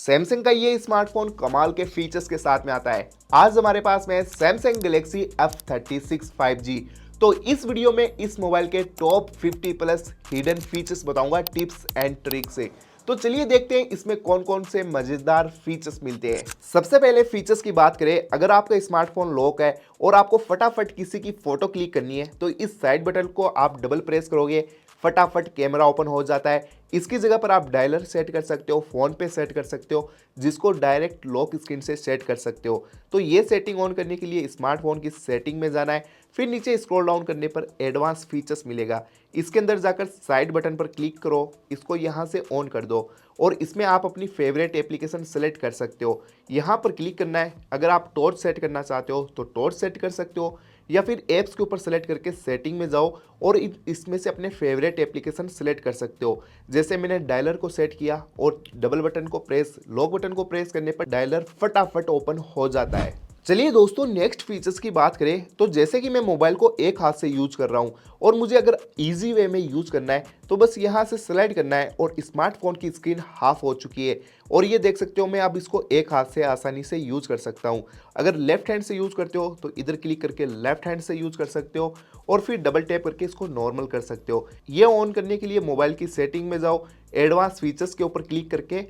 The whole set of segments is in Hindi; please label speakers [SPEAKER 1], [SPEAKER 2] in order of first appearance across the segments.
[SPEAKER 1] सैमसंग का ये स्मार्टफोन कमाल के फीचर्स के साथ में आता है। आज हमारे पास में सैमसंग गैलेक्सी F36 5G। तो इस वीडियो में इस मोबाइल के टॉप 50 प्लस हिडन फीचर्स बताऊंगा टिप्स एंड ट्रिक से। तो चलिए देखते हैं इसमें कौन कौन से मजेदार फीचर्स मिलते हैं। सबसे पहले फीचर्स की बात करें, अगर आपका स्मार्टफोन लॉक है और आपको फटाफट किसी की फोटो क्लिक करनी है तो इस साइड बटन को आप डबल प्रेस करोगे, फटाफट कैमरा ओपन हो जाता है। इसकी जगह पर आप डायलर सेट कर सकते हो, फोन पे सेट कर सकते हो, जिसको डायरेक्ट लॉक स्क्रीन से सेट कर सकते हो। तो ये सेटिंग ऑन करने के लिए स्मार्टफोन की सेटिंग में जाना है, फिर नीचे स्क्रॉल डाउन करने पर एडवांस फीचर्स मिलेगा। इसके अंदर जाकर साइड बटन पर क्लिक करो, इसको यहाँ से ऑन कर दो और इसमें आप अपनी फेवरेट एप्लीकेशन सेलेक्ट कर सकते हो। यहाँ पर क्लिक करना है। अगर आप टॉर्च सेट करना चाहते हो तो टॉर्च सेट कर सकते हो, या फिर ऐप्स के ऊपर सेलेक्ट करके सेटिंग में जाओ और इसमें से अपने फेवरेट एप्लीकेशन सेलेक्ट कर सकते हो। जैसे मैंने डायलर को सेट किया और डबल बटन को प्रेस, लॉक बटन को प्रेस करने पर डायलर फटाफट ओपन हो जाता है। चलिए दोस्तों, नेक्स्ट फीचर्स की बात करें तो जैसे कि मैं मोबाइल को एक हाथ से यूज कर रहा हूं और मुझे अगर इजी वे में यूज करना है तो बस यहां से स्लाइड करना है और स्मार्टफोन की स्क्रीन हाफ हो चुकी है। और ये देख सकते हो मैं अब इसको एक हाथ से आसानी से यूज कर सकता हूं। अगर लेफ्ट हैंड से यूज करते हो तो इधर क्लिक करके लेफ्ट हैंड से यूज कर सकते हो और फिर डबल टैप करके इसको नॉर्मल कर सकते हो। ये ऑन करने के लिए मोबाइल की सेटिंग में जाओ, एडवांस फीचर्स के ऊपर क्लिक करके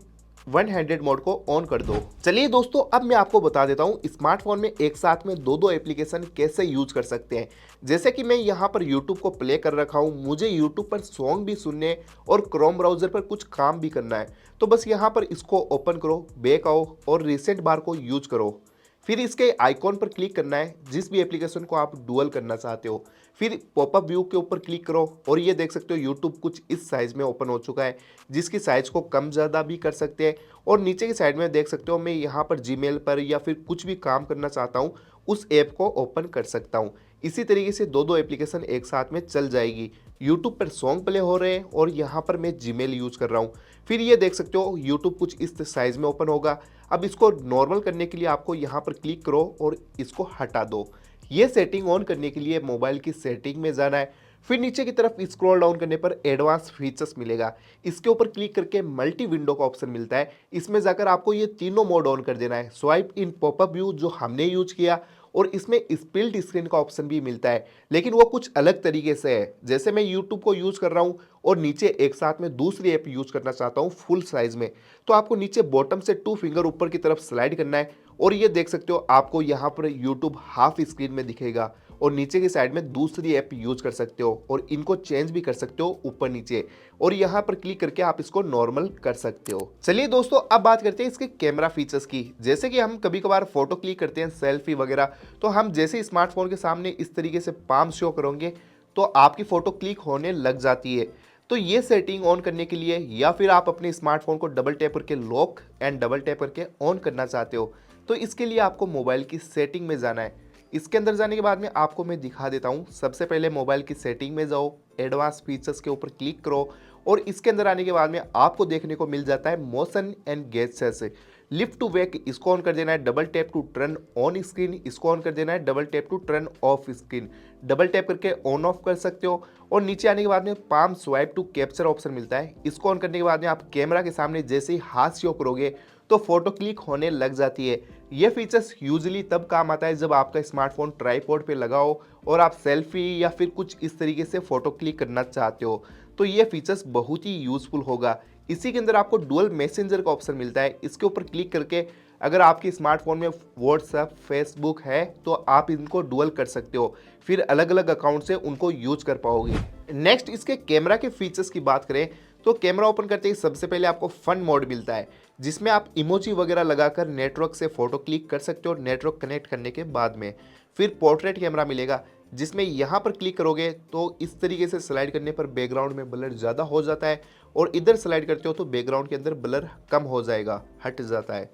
[SPEAKER 1] वन हैंडेड मोड को ऑन कर दो। चलिए दोस्तों, अब मैं आपको बता देता हूं स्मार्टफोन में एक साथ में दो दो एप्लीकेशन कैसे यूज कर सकते हैं। जैसे कि मैं यहां पर YouTube को प्ले कर रखा हूं, मुझे YouTube पर सॉन्ग भी सुनने और क्रोम ब्राउजर पर कुछ काम भी करना है। तो बस यहां पर इसको ओपन करो, बैक आओ और रिसेंट बार को यूज करो। फिर इसके आइकॉन पर क्लिक करना है जिस भी एप्लीकेशन को आप डुअल करना चाहते हो। फिर पॉपअप व्यू के ऊपर क्लिक करो और ये देख सकते हो यूट्यूब कुछ इस साइज में ओपन हो चुका है, जिसकी साइज को कम ज़्यादा भी कर सकते हैं। और नीचे की साइड में देख सकते हो मैं यहाँ पर जीमेल पर या फिर कुछ भी काम करना चाहता हूँ उस ऐप को ओपन कर सकता हूँ। इसी तरीके से दो दो एप्लीकेशन एक साथ में चल जाएगी। यूट्यूब पर सॉन्ग प्ले हो रहे हैं और यहाँ पर मैं जीमेल यूज कर रहा हूँ। फिर ये देख सकते हो यूट्यूब कुछ इस साइज में ओपन होगा। अब इसको नॉर्मल करने के लिए आपको यहाँ पर क्लिक करो और इसको हटा दो। ये सेटिंग ऑन करने के लिए मोबाइल की सेटिंग में जाना है, फिर नीचे की तरफ स्क्रॉल डाउन करने पर एडवांस फीचर्स मिलेगा। इसके ऊपर क्लिक करके मल्टी विंडो का ऑप्शन मिलता है, इसमें जाकर आपको ये तीनों मोड ऑन कर देना है। स्वाइप इन, पॉपअप व्यू जो हमने यूज किया, और इसमें स्प्लिट स्क्रीन का ऑप्शन भी मिलता है, लेकिन वो कुछ अलग तरीके से है। जैसे मैं यूट्यूब को यूज कर रहा हूँ और नीचे एक साथ में दूसरी ऐप यूज करना चाहता हूँ फुल साइज में, तो आपको नीचे बॉटम से 2 फिंगर ऊपर की तरफ स्लाइड करना है और ये देख सकते हो आपको यहाँ पर यूट्यूब हाफ स्क्रीन में दिखेगा और नीचे की साइड में दूसरी ऐप यूज कर सकते हो और इनको चेंज भी कर सकते हो ऊपर नीचे, और यहाँ पर क्लिक करके आप इसको नॉर्मल कर सकते हो। चलिए दोस्तों, अब बात करते हैं इसके कैमरा फीचर्स की। जैसे कि हम कभी कभार फोटो क्लिक करते हैं, सेल्फी वगैरह, तो हम जैसे स्मार्टफोन के सामने इस तरीके से पाम शो करोगे तो आपकी फोटो क्लिक होने लग जाती है। तो ये सेटिंग ऑन करने के लिए, या फिर आप अपने स्मार्टफोन को डबल टैप करके लॉक एंड डबल टैप करके ऑन करना चाहते हो, तो इसके लिए आपको मोबाइल की सेटिंग में जाना है। इसके अंदर जाने के बाद में आपको मैं दिखा देता हूँ। सबसे पहले मोबाइल की सेटिंग में जाओ, एडवांस फीचर्स के ऊपर क्लिक करो और इसके अंदर आने के बाद में आपको देखने को मिल जाता है motion and gestures. Lift to wake इसको ऑन कर देना है, double tap to turn on screen इसको ऑन कर देना है, double tap to turn off screen double tap करके ऑन ऑफ कर सकते हो। और नीचे आने के बाद में palm swipe to capture option मिलता है, इसको ऑन करने के बाद में आप कैमरा के सामने जैसे ही हाथ शो करोगे तो फोटो क्लिक होने लग जाती है। ये फीचर्स यूजली तब काम आता है जब आपका स्मार्टफोन ट्राइपॉड पे लगा हो और आप सेल्फी या फिर कुछ इस तरीके से फोटो क्लिक करना चाहते हो, तो ये फीचर्स बहुत ही यूजफुल होगा। इसी के अंदर आपको डुअल मैसेंजर का ऑप्शन मिलता है, इसके ऊपर क्लिक करके अगर आपके स्मार्टफोन में व्हाट्सएप, फेसबुक है तो आप इनको डुअल कर सकते हो, फिर अलग अलग अकाउंट से उनको यूज कर पाओगे। नेक्स्ट, इसके कैमरा के फीचर्स की बात करें तो कैमरा ओपन करते ही सबसे पहले आपको फन मोड मिलता है, जिसमें आप इमोजी वगैरह लगाकर नेटवर्क से फोटो क्लिक कर सकते हो नेटवर्क कनेक्ट करने के बाद में। फिर पोर्ट्रेट कैमरा मिलेगा, जिसमें यहाँ पर क्लिक करोगे तो इस तरीके से स्लाइड करने पर बैकग्राउंड में ब्लर ज़्यादा हो जाता है और इधर स्लाइड करते हो तो बैकग्राउंड के अंदर ब्लर कम हो जाएगा, हट जाता है।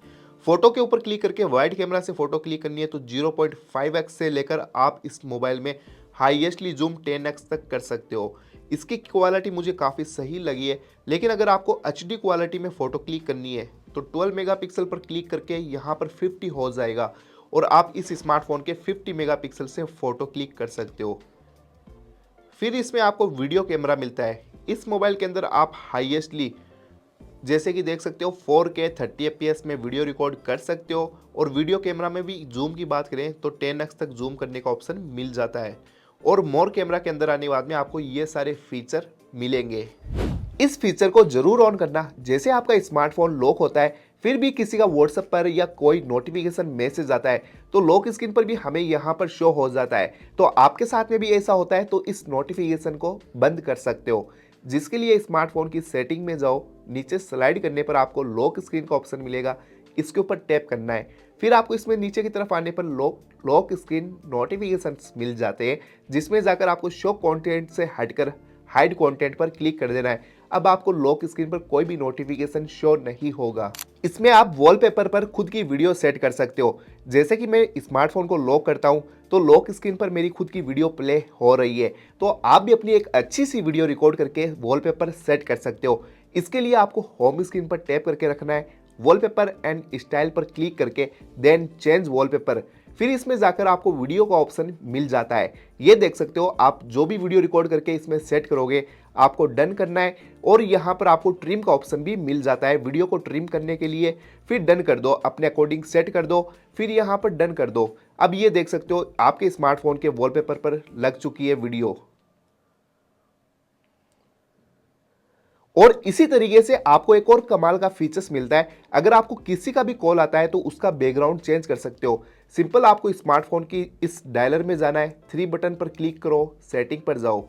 [SPEAKER 1] फोटो के ऊपर क्लिक करके वाइड कैमरा से फोटो क्लिक करनी है तो 0.5x से लेकर आप इस मोबाइल में हाईएस्टली जूम 10x तक कर सकते हो। इसकी क्वालिटी मुझे काफ़ी सही लगी है, लेकिन अगर आपको HD क्वालिटी में फ़ोटो क्लिक करनी है तो 12 मेगापिक्सल पर क्लिक करके यहाँ पर 50 हो जाएगा और आप इस स्मार्टफोन के 50 मेगापिक्सल से फ़ोटो क्लिक कर सकते हो। फिर इसमें आपको वीडियो कैमरा मिलता है। इस मोबाइल के अंदर आप हाईएस्टली जैसे कि देख सकते हो 4K 30 FPS में वीडियो रिकॉर्ड कर सकते हो और वीडियो कैमरा में भी जूम की बात करें तो 10x तक जूम करने का ऑप्शन मिल जाता है और मोर कैमरा के अंदर आने के बाद में आपको ये सारे फीचर मिलेंगे। इस फीचर को जरूर ऑन करना। जैसे आपका स्मार्टफोन लॉक होता है फिर भी किसी का व्हाट्सएप पर या कोई नोटिफिकेशन मैसेज आता है तो लॉक स्क्रीन पर भी हमें यहाँ पर शो हो जाता है। तो आपके साथ में भी ऐसा होता है तो इस नोटिफिकेशन को बंद कर सकते हो, जिसके लिए स्मार्टफोन की सेटिंग में जाओ, नीचे स्लाइड करने पर आपको लॉक स्क्रीन का ऑप्शन मिलेगा, इसके ऊपर टैप करना है। फिर आपको इसमें नीचे की तरफ आने पर लॉक स्क्रीन नोटिफिकेशंस मिल जाते हैं, जिसमें जाकर आपको शो कंटेंट से हटकर हाइड कंटेंट पर क्लिक कर देना है। अब आपको लॉक स्क्रीन पर कोई भी नोटिफिकेशन शो नहीं होगा। इसमें आप वॉलपेपर पर खुद की वीडियो सेट कर सकते हो। जैसे कि मैं स्मार्टफोन को लॉक करता हूं तो लॉक स्क्रीन पर मेरी खुद की वीडियो प्ले हो रही है, तो आप भी अपनी एक अच्छी सी वीडियो रिकॉर्ड करके वॉलपेपर सेट कर सकते हो। इसके लिए आपको होम स्क्रीन पर टैप करके रखना है, वॉलपेपर एंड स्टाइल पर क्लिक करके देन चेंज वॉलपेपर, फिर इसमें जाकर आपको वीडियो का ऑप्शन मिल जाता है। ये देख सकते हो आप जो भी वीडियो रिकॉर्ड करके इसमें सेट करोगे आपको डन करना है और यहाँ पर आपको ट्रिम का ऑप्शन भी मिल जाता है। वीडियो को ट्रिम करने के लिए फिर डन कर दो, अपने अकॉर्डिंग सेट कर दो, फिर यहाँ पर डन कर दो। अब ये देख सकते हो आपके स्मार्टफोन के वॉलपेपर पर लग चुकी है वीडियो। और इसी तरीके से आपको एक और कमाल का फीचर्स मिलता है। अगर आपको किसी का भी कॉल आता है तो उसका बैकग्राउंड चेंज कर सकते हो। सिंपल आपको स्मार्टफोन की इस डायलर में जाना है, 3 बटन पर क्लिक करो, सेटिंग पर जाओ,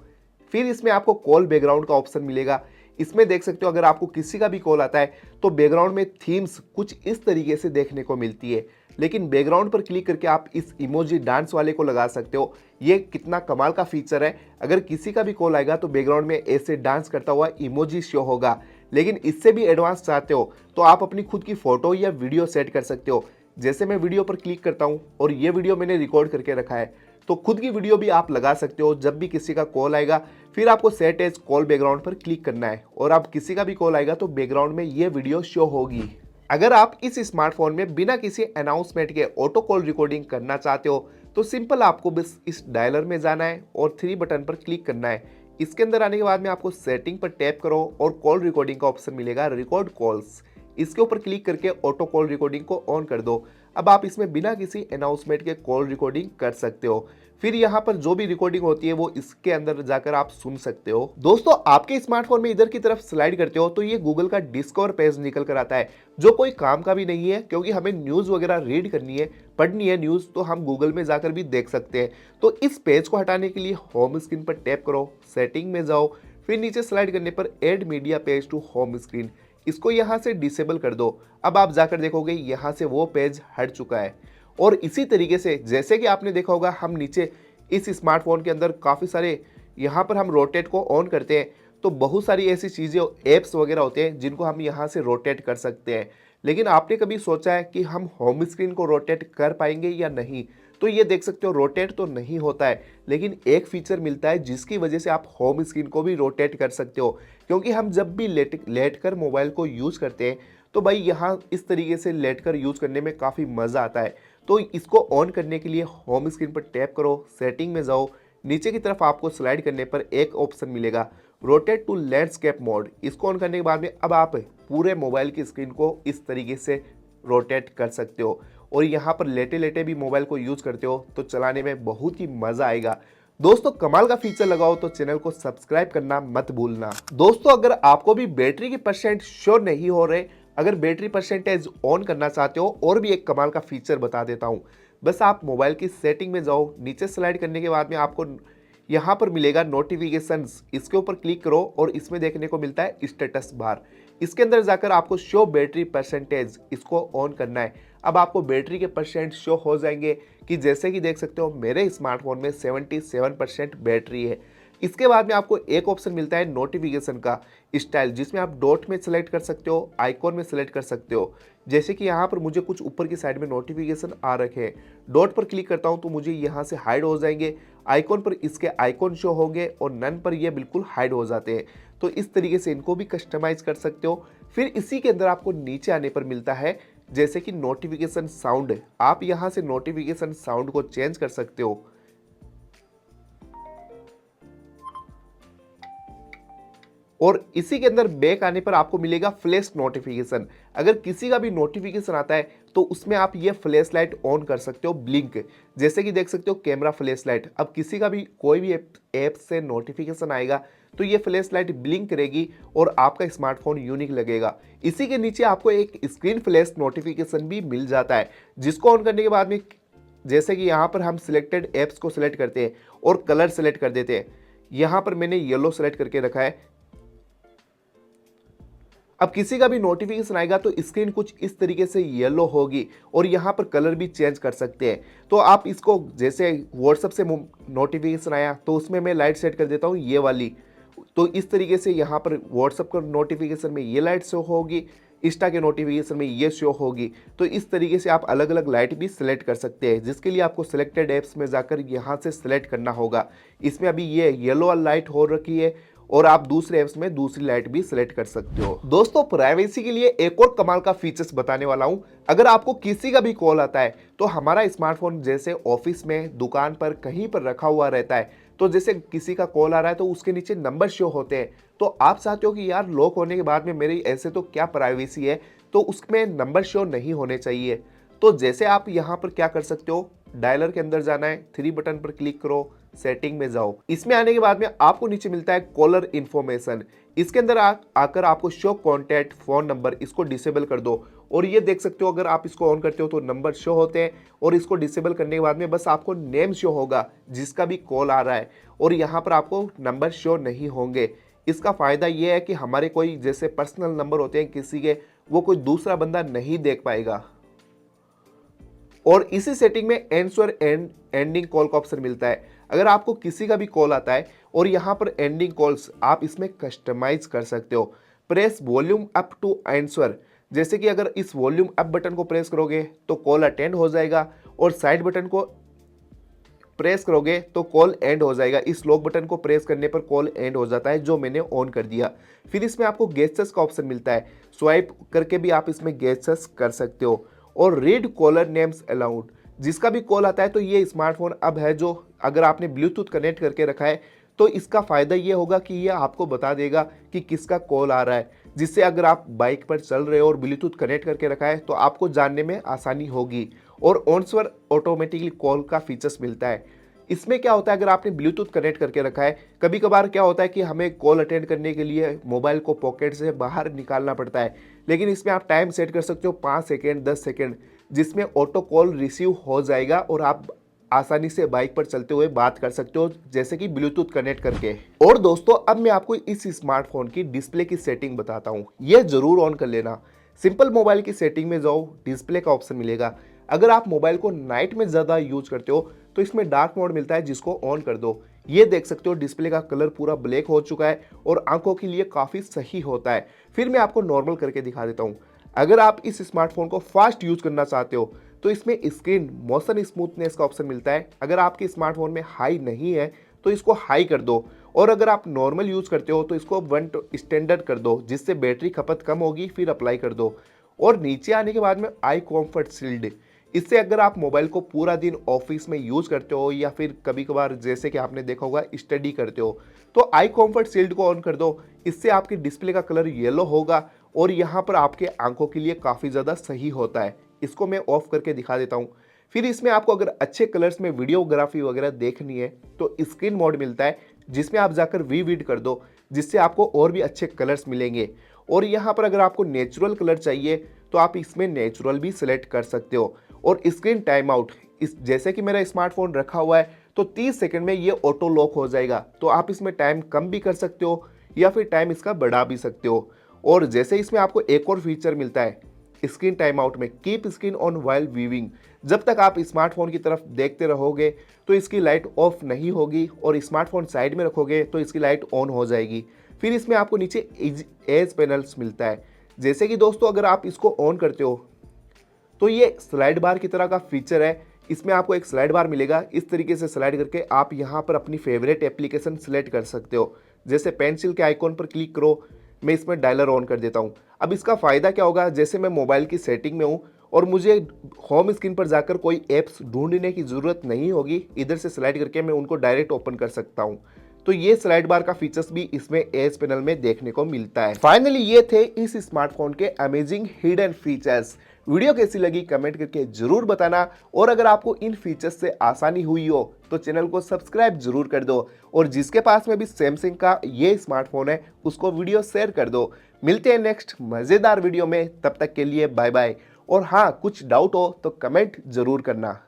[SPEAKER 1] फिर इसमें आपको कॉल बैकग्राउंड का ऑप्शन मिलेगा। इसमें देख सकते हो अगर आपको किसी का भी कॉल आता है तो बैकग्राउंड में थीम्स कुछ इस तरीके से देखने को मिलती है, लेकिन बैकग्राउंड पर क्लिक करके आप इस इमोजी डांस वाले को लगा सकते हो। ये कितना कमाल का फीचर है। अगर किसी का भी कॉल आएगा तो बैकग्राउंड में ऐसे डांस करता हुआ इमोजी शो होगा। लेकिन इससे भी एडवांस चाहते हो तो आप अपनी खुद की फोटो या वीडियो सेट कर सकते हो। जैसे मैं वीडियो पर क्लिक करता हूँ और ये वीडियो मैंने रिकॉर्ड करके रखा है, तो खुद की वीडियो भी आप लगा सकते हो। जब भी किसी का कॉल आएगा फिर आपको सेट एज कॉल बैकग्राउंड पर क्लिक करना है और आप किसी का भी कॉल आएगा तो बैकग्राउंड में ये वीडियो शो होगी। अगर आप इस स्मार्टफोन में बिना किसी अनाउंसमेंट के ऑटो कॉल रिकॉर्डिंग करना चाहते हो तो सिंपल आपको बस इस डायलर में जाना है और 3 बटन पर क्लिक करना है। इसके अंदर आने के बाद में आपको सेटिंग पर टैप करो और कॉल रिकॉर्डिंग का ऑप्शन मिलेगा, रिकॉर्ड कॉल्स, इसके ऊपर क्लिक करके ऑटो कॉल रिकॉर्डिंग को ऑन कर दो। अब आप इसमें बिना किसी अनाउंसमेंट के कॉल रिकॉर्डिंग कर सकते हो। फिर यहाँ पर जो भी रिकॉर्डिंग होती है वो इसके अंदर जाकर आप सुन सकते हो। दोस्तों आपके स्मार्टफोन में इधर की तरफ स्लाइड करते हो तो ये गूगल का डिस्कवर पेज निकल कर आता है, जो कोई काम का भी नहीं है, क्योंकि हमें न्यूज़ वगैरह रीड करनी है, पढ़नी है न्यूज़, तो हम गूगल में जाकर भी देख सकते हैं। तो इस पेज को हटाने के लिए होम स्क्रीन पर टैप करो, सेटिंग में जाओ, फिर नीचे स्लाइड करने पर add media page to home screen, इसको यहाँ से डिसेबल कर दो। अब आप जाकर देखोगे यहाँ से वो पेज हट चुका है। और इसी तरीके से जैसे कि आपने देखा होगा हम नीचे इस स्मार्टफोन के अंदर काफ़ी सारे यहाँ पर हम रोटेट को ऑन करते हैं तो बहुत सारी ऐसी चीज़ें ऐप्स वगैरह होते हैं जिनको हम यहाँ से रोटेट कर सकते हैं। लेकिन आपने कभी सोचा है कि हम होम स्क्रीन को रोटेट कर पाएंगे या नहीं? तो ये देख सकते हो रोटेट तो नहीं होता है, लेकिन एक फीचर मिलता है जिसकी वजह से आप होम स्क्रीन को भी रोटेट कर सकते हो। क्योंकि हम जब भी लेट कर मोबाइल को यूज़ करते हैं तो भाई यहाँ इस तरीके से लेट कर यूज़ करने में काफ़ी मज़ा आता है। तो इसको ऑन करने के लिए होम स्क्रीन पर टैप करो, सेटिंग में जाओ, नीचे की तरफ आपको स्लाइड करने पर एक ऑप्शन मिलेगा रोटेट टू लैंडस्केप मोड। इसको ऑन करने के बाद में अब आप पूरे मोबाइल की स्क्रीन को इस तरीके से रोटेट कर सकते हो और यहाँ पर लेटे लेटे भी मोबाइल को यूज़ करते हो तो चलाने में बहुत ही मज़ा आएगा। दोस्तों कमाल का फीचर लगाओ तो चैनल को सब्सक्राइब करना मत भूलना। दोस्तों अगर आपको भी बैटरी की परसेंट श्योर नहीं हो रहे, अगर बैटरी परसेंटेज ऑन करना चाहते हो, और भी एक कमाल का फीचर बता देता हूँ। बस आप मोबाइल की सेटिंग में जाओ, नीचे स्लाइड करने के बाद में आपको यहाँ पर मिलेगा नोटिफिकेशंस, इसके ऊपर क्लिक करो और इसमें देखने को मिलता है स्टेटस बार। इसके अंदर जाकर आपको शो बैटरी परसेंटेज इसको ऑन करना है। अब आपको बैटरी के परसेंट शो हो जाएंगे कि जैसे कि देख सकते हो मेरे स्मार्टफोन में 77% बैटरी है। इसके बाद में आपको एक ऑप्शन मिलता है नोटिफिकेशन का स्टाइल, जिसमें आप डॉट में सेलेक्ट कर सकते हो, आइकॉन में सेलेक्ट कर सकते हो। जैसे कि यहाँ पर मुझे कुछ ऊपर की साइड में नोटिफिकेशन आ रखे हैं, डॉट पर क्लिक करता हूँ तो मुझे यहाँ से हाइड हो जाएंगे, आइकॉन पर इसके आइकॉन शो होंगे और नन पर ये बिल्कुल हाइड हो जाते हैं। तो इस तरीके से इनको भी कस्टमाइज कर सकते हो। फिर इसी के अंदर आपको नीचे आने पर मिलता है जैसे कि नोटिफिकेशन साउंड, आप यहाँ से नोटिफिकेशन साउंड को चेंज कर सकते हो। और इसी के अंदर बैक आने पर आपको मिलेगा फ्लैश नोटिफिकेशन। अगर किसी का भी नोटिफिकेशन आता है तो उसमें आप ये फ्लैश लाइट ऑन कर सकते हो ब्लिंक, जैसे कि देख सकते हो कैमरा फ्लैश लाइट। अब किसी का भी कोई भी ऐप से नोटिफिकेशन आएगा तो ये फ्लैश लाइट ब्लिंक करेगी और आपका स्मार्टफोन यूनिक लगेगा। इसी के नीचे आपको एक स्क्रीन फ्लैश नोटिफिकेशन भी मिल जाता है, जिसको ऑन करने के बाद में जैसे कि यहाँ पर हम सिलेक्टेड ऐप्स को सिलेक्ट करते हैं और कलर सेलेक्ट कर देते हैं। यहाँ पर मैंने येलो सेलेक्ट करके रखा है। अब किसी का भी नोटिफिकेशन आएगा तो स्क्रीन कुछ इस तरीके से येलो होगी और यहाँ पर कलर भी चेंज कर सकते हैं। तो आप इसको जैसे व्हाट्सएप से नोटिफिकेशन आया तो उसमें मैं लाइट सेट कर देता हूँ ये वाली, तो इस तरीके से यहाँ पर व्हाट्सएप का नोटिफिकेशन में ये लाइट शो होगी, इंस्टा के नोटिफिकेशन में ये शो होगी। तो इस तरीके से आप अलग अलग लाइट भी सिलेक्ट कर सकते हैं, जिसके लिए आपको सिलेक्टेड ऐप्स में जाकर यहाँ से सिलेक्ट करना होगा। इसमें अभी ये येलो लाइट हो रखी है और आप दूसरे ऐप्स में दूसरी लाइट भी सिलेक्ट कर सकते हो। दोस्तों प्राइवेसी के लिए एक और कमाल का फीचर्स बताने वाला हूं। अगर आपको किसी का भी कॉल आता है तो हमारा स्मार्टफोन जैसे ऑफिस में, दुकान पर, कहीं पर रखा हुआ रहता है, तो जैसे किसी का कॉल आ रहा है तो उसके नीचे नंबर शो होते हैं। तो आप चाहते हो कि यार लॉक होने के बाद में मेरी ऐसे तो क्या प्राइवेसी है, तो उसमें नंबर शो नहीं होने चाहिए। तो जैसे आप यहाँ पर क्या कर सकते हो, डायलर के अंदर जाना है, 3 बटन पर क्लिक करो, सेटिंग में जाओ। इसमें आने के बाद में आपको नीचे मिलता है कॉलर इन्फॉर्मेशन। इसके अंदर आकर आपको शो कॉन्टैक्ट फोन नंबर, इसको डिसेबल कर दो। और ये देख सकते हो अगर आप इसको ऑन करते हो तो नंबर शो होते हैं, और इसको डिसेबल करने के बाद में बस आपको नेम शो होगा जिसका भी कॉल आ रहा है, और यहाँ पर आपको नंबर शो नहीं होंगे। इसका फ़ायदा ये है कि हमारे कोई जैसे पर्सनल नंबर होते हैं किसी के, वो कोई दूसरा बंदा नहीं देख पाएगा। और इसी सेटिंग में आंसर एंड एंडिंग कॉल का ऑप्शन मिलता है। अगर आपको किसी का भी कॉल आता है और यहाँ पर एंडिंग कॉल्स आप इसमें कस्टमाइज कर सकते हो। Press volume up to answer, जैसे कि अगर इस वॉल्यूम अप बटन को प्रेस करोगे तो कॉल अटेंड हो जाएगा, और साइड बटन को प्रेस करोगे तो कॉल एंड हो जाएगा। इस लॉक बटन को प्रेस करने पर कॉल एंड हो जाता है, जो मैंने ऑन कर दिया। फिर इसमें आपको गेस्चर्स का ऑप्शन मिलता है, स्वाइप करके भी आप इसमें गेस्चर्स कर सकते हो। और रीड कॉलर नेम्स अलाउड, जिसका भी कॉल आता है तो ये स्मार्टफोन अब है जो अगर आपने ब्लूटूथ कनेक्ट करके रखा है तो इसका फ़ायदा ये होगा कि ये आपको बता देगा कि किसका कॉल आ रहा है, जिससे अगर आप बाइक पर चल रहे हो और ब्लूटूथ कनेक्ट करके रखा है तो आपको जानने में आसानी होगी। और आंसर ऑटोमेटिकली कॉल का फीचर्स मिलता है। इसमें क्या होता है, अगर आपने ब्लूटूथ कनेक्ट करके रखा है, कभी कभार क्या होता है कि हमें कॉल अटेंड करने के लिए मोबाइल को पॉकेट से बाहर निकालना पड़ता है, लेकिन इसमें आप टाइम सेट कर सकते हो 5 सेकेंड, 10 सेकेंड, जिसमें ऑटो कॉल रिसीव हो जाएगा और आप आसानी से बाइक पर चलते हुए बात कर सकते हो, जैसे कि ब्लूटूथ कनेक्ट करके। और दोस्तों अब मैं आपको इस स्मार्टफोन की डिस्प्ले की सेटिंग बताता हूँ, यह जरूर ऑन कर लेना। सिंपल मोबाइल की सेटिंग में जाओ, डिस्प्ले का ऑप्शन मिलेगा। अगर आप मोबाइल को नाइट में ज़्यादा यूज करते हो तो इसमें डार्क मोड मिलता है, जिसको ऑन कर दो। ये देख सकते हो डिस्प्ले का कलर पूरा ब्लैक हो चुका है और आंखों के लिए काफ़ी सही होता है। फिर मैं आपको नॉर्मल करके दिखा देता हूँ। अगर आप इस स्मार्टफोन को फास्ट यूज करना चाहते हो तो इसमें स्क्रीन मोशन स्मूथनेस का ऑप्शन मिलता है। अगर आपके स्मार्टफोन में हाई नहीं है तो इसको हाई कर दो, और अगर आप नॉर्मल यूज करते हो तो इसको 1 स्टैंडर्ड कर दो, जिससे बैटरी खपत कम होगी। फिर अप्लाई कर दो। और नीचे आने के बाद में आई कॉम्फर्ट शील्ड, इससे अगर आप मोबाइल को पूरा दिन ऑफिस में यूज करते हो या फिर कभी कभार जैसे कि आपने देखा होगा स्टडी करते हो, तो आई कॉम्फर्ट शील्ड को ऑन कर दो। इससे आपकी डिस्प्ले का कलर येलो होगा और यहाँ पर आपके आंखों के लिए काफ़ी ज़्यादा सही होता है। इसको मैं ऑफ करके दिखा देता हूँ। फिर इसमें आपको अगर अच्छे कलर्स में वीडियोग्राफी वगैरह देखनी है तो स्क्रीन मोड मिलता है, जिसमें आप जाकर वीविड कर दो, जिससे आपको और भी अच्छे कलर्स मिलेंगे। और यहाँ पर अगर आपको नेचुरल कलर चाहिए तो आप इसमें नेचुरल भी सिलेक्ट कर सकते हो। और स्क्रीन टाइम आउट, इस जैसे कि मेरा स्मार्टफोन रखा हुआ है तो 30 सेकंड में ये ऑटो लॉक हो जाएगा, तो आप इसमें टाइम कम भी कर सकते हो या फिर टाइम इसका बढ़ा भी सकते हो। और जैसे इसमें आपको एक और फीचर मिलता है स्क्रीन टाइम आउट में, keep screen on while viewing. जब तक आप स्मार्टफोन की तरफ देखते रहोगे तो इसकी लाइट ऑफ नहीं होगी, और स्मार्टफोन साइड में रखोगे तो इसकी लाइट ऑन हो जाएगी। फिर इसमें आपको नीचे एज पैनल्स मिलता है। जैसे कि दोस्तों अगर आप इसको ऑन करते हो तो ये स्लाइड बार की तरह का फीचर है। इसमें आपको एक स्लाइड बार मिलेगा, इस तरीके से स्लाइड करके आप यहाँ पर अपनी फेवरेट एप्लीकेशन सिलेक्ट कर सकते हो। जैसे पेंसिल के आइकॉन पर क्लिक करो, मैं इसमें डायलर ऑन कर देता हूँ। अब इसका फ़ायदा क्या होगा, जैसे मैं मोबाइल की सेटिंग में हूँ और मुझे होम स्क्रीन पर जाकर कोई ऐप्स ढूंढने की ज़रूरत नहीं होगी, इधर से स्लाइड करके मैं उनको डायरेक्ट ओपन कर सकता हूँ। तो ये स्लाइड बार का फीचर्स भी इसमें एज पैनल में देखने को मिलता है। फाइनली ये थे इस स्मार्टफोन के अमेजिंग हिडन फीचर्स। वीडियो कैसी लगी कमेंट करके जरूर बताना, और अगर आपको इन फीचर्स से आसानी हुई हो तो चैनल को सब्सक्राइब जरूर कर दो, और जिसके पास में भी सैमसंग का ये स्मार्टफोन है उसको वीडियो शेयर कर दो। मिलते हैं नेक्स्ट मजेदार वीडियो में, तब तक के लिए बाय बाय। और हाँ, कुछ डाउट हो तो कमेंट जरूर करना।